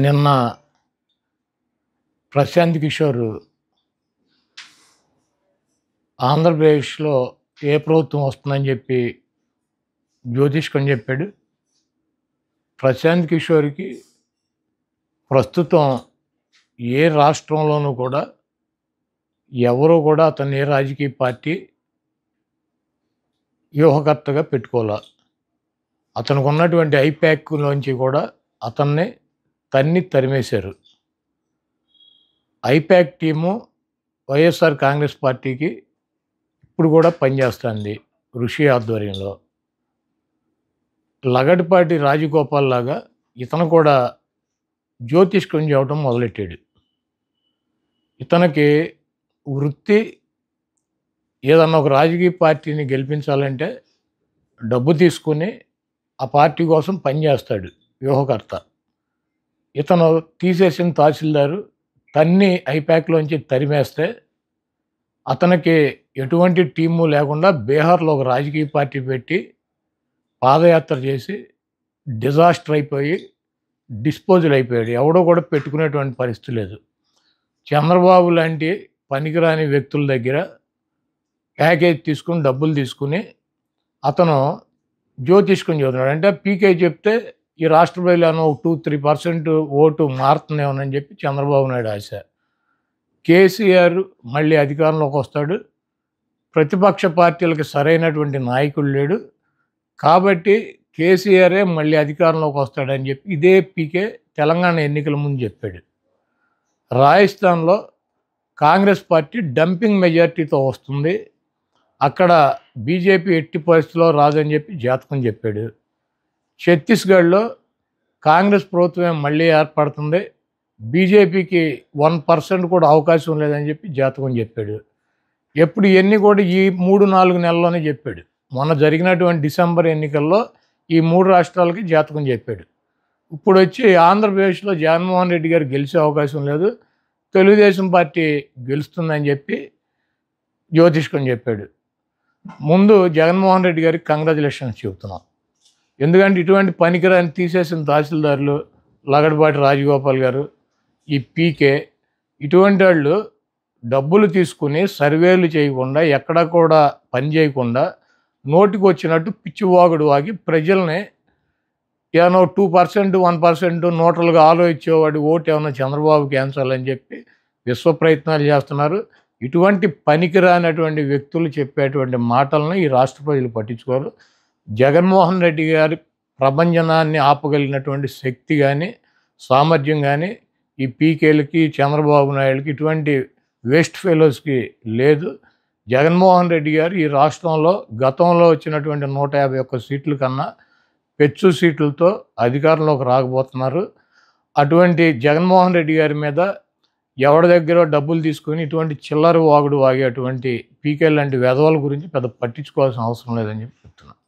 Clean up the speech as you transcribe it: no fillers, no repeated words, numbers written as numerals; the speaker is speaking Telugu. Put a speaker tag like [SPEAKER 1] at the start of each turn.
[SPEAKER 1] నిన్న ప్రశాంత్ కిషోర్ ఆంధ్రప్రదేశ్‌లో ఏ ప్రభుత్వం వస్తుందని చెప్పి జ్యోతిష్కం చెప్పాడు. ప్రశాంత్ కిషోర్‌కి ప్రస్తుతం ఏ రాష్ట్రంలోనూ కూడా ఎవరు కూడా అతన్ని ఏ రాజకీయ పార్టీ వ్యూహకర్తగా పెట్టుకోలా. అతనికున్నటువంటి ఐపాక్‌లోంచి కూడా అతన్ని తరిమేశారు. ఐపాక్ టీము వైఎస్ఆర్ కాంగ్రెస్ పార్టీకి ఇప్పుడు కూడా పనిచేస్తుంది ఋషి ఆధ్వర్యంలో. లగడపాటి రాజగోపాల్ లాగా ఇతను కూడా జ్యోతిష్కం చెప్పడం మొదలెట్టాడు. ఇతనికి వృత్తి ఏదన్నా ఒక రాజకీయ పార్టీని గెలిపించాలంటే డబ్బు తీసుకుని ఆ పార్టీ కోసం పనిచేస్తాడు వ్యూహకర్త. ఇతను తీసేసిన తహసీల్దారు ఐపాక్‌లోంచి తరిమేస్తే అతనికి ఎటువంటి టీము లేకుండా బీహార్‌లో ఒక రాజకీయ పార్టీ పెట్టి పాదయాత్ర చేసి డిజాస్టర్ అయిపోయి డిస్పోజల్ అయిపోయాడు. ఎవడో కూడా పెట్టుకునేటువంటి పరిస్థితి లేదు. చంద్రబాబు లాంటి పనికిరాని వ్యక్తుల దగ్గర ప్యాకేజ్ తీసుకుని డబ్బులు తీసుకుని అతను జ్యోతిష్కం చెబుతున్నాడు. అంటే పీకే చెప్తే ఈ రాష్ట్ర ప్రజలను 2-3% ఓటు మారుతుందేమోనని చెప్పి చంద్రబాబు నాయుడు ఆశ. కేసీఆర్ మళ్ళీ అధికారంలోకి వస్తాడు. ప్రతిపక్ష పార్టీలకు సరైనటువంటి నాయకుడు లేడు. కాబట్టి కేసీఆరే మళ్ళీ అధికారంలోకి వస్తాడని చెప్పి ఇదే పీకే తెలంగాణ ఎన్నికల ముందు చెప్పాడు. రాజస్థాన్‌లో కాంగ్రెస్ పార్టీ డంపింగ్ మెజార్టీతో వస్తుంది. అక్కడ బీజేపీ ఎట్టి పరిస్థితిలో రాదని చెప్పి జాతకం చెప్పాడు. ఛత్తీస్గఢ్‌లో కాంగ్రెస్ ప్రభుత్వమే మళ్ళీ ఏర్పడుతుంది. బీజేపీకి 1% కూడా అవకాశం లేదని చెప్పి జాతకం చెప్పాడు. ఎప్పుడు ఇవన్నీ కూడా ఈ 3-4 నెలల్లోనే చెప్పాడు. మొన్న జరిగినటువంటి డిసెంబర్ ఎన్నికల్లో ఈ 3 రాష్ట్రాలకి జాతకం చెప్పాడు. ఇప్పుడు వచ్చి ఆంధ్రప్రదేశ్‌లో జగన్మోహన్ రెడ్డి గారు గెలిచే అవకాశం లేదు, తెలుగుదేశం పార్టీ గెలుస్తుందని చెప్పి జ్యోతిష్కం చెప్పాడు. ముందు జగన్మోహన్ రెడ్డి గారికి కంగ్రాచులేషన్స్ చెబుతున్నాం. ఎందుకంటే ఇటువంటి పనికిరాని తీసేసిన తహసీల్దారులు లగడపాటి రాజగోపాల్ గారు, ఈ పీకే ఇటువంటి వాళ్ళు డబ్బులు తీసుకుని సర్వేలు చేయకుండా ఎక్కడా కూడా పని చేయకుండా నోటికి వచ్చినట్టు పిచ్చివాగుడు వాగి ప్రజల్ని ఏమన్నా 2%, 1% నోటలుగా ఆలోచించేవాడు ఓటు ఏమన్నా చంద్రబాబుకి వేయించాలని చెప్పి విశ్వ ప్రయత్నాలు చేస్తున్నారు. ఇటువంటి పనికిరానటువంటి వ్యక్తులు చెప్పేటువంటి మాటలను ఈ రాష్ట్ర ప్రజలు పట్టించుకోరు. జగన్మోహన్ రెడ్డి గారి ప్రభంజనాన్ని ఆపగలిగినటువంటి శక్తి కానీ సామర్థ్యం కానీ ఈ పీకేలకి చంద్రబాబు నాయుడుకి ఇటువంటి వేస్ట్ ఫెలోస్కి లేదు. జగన్మోహన్ రెడ్డి గారు ఈ రాష్ట్రంలో గతంలో వచ్చినటువంటి 151 సీట్ల కన్నా పెచ్చు సీట్లతో అధికారంలోకి రాకపోతున్నారు. అటువంటి జగన్మోహన్ రెడ్డి గారి మీద ఎవరి దగ్గర డబ్బులు తీసుకొని ఇటువంటి చిల్లర వాగుడు వాగే అటువంటి పీకే లాంటి వెధవల గురించి పెద్ద పట్టించుకోవాల్సిన అవసరం లేదని చెప్పి చెప్తున్నాను.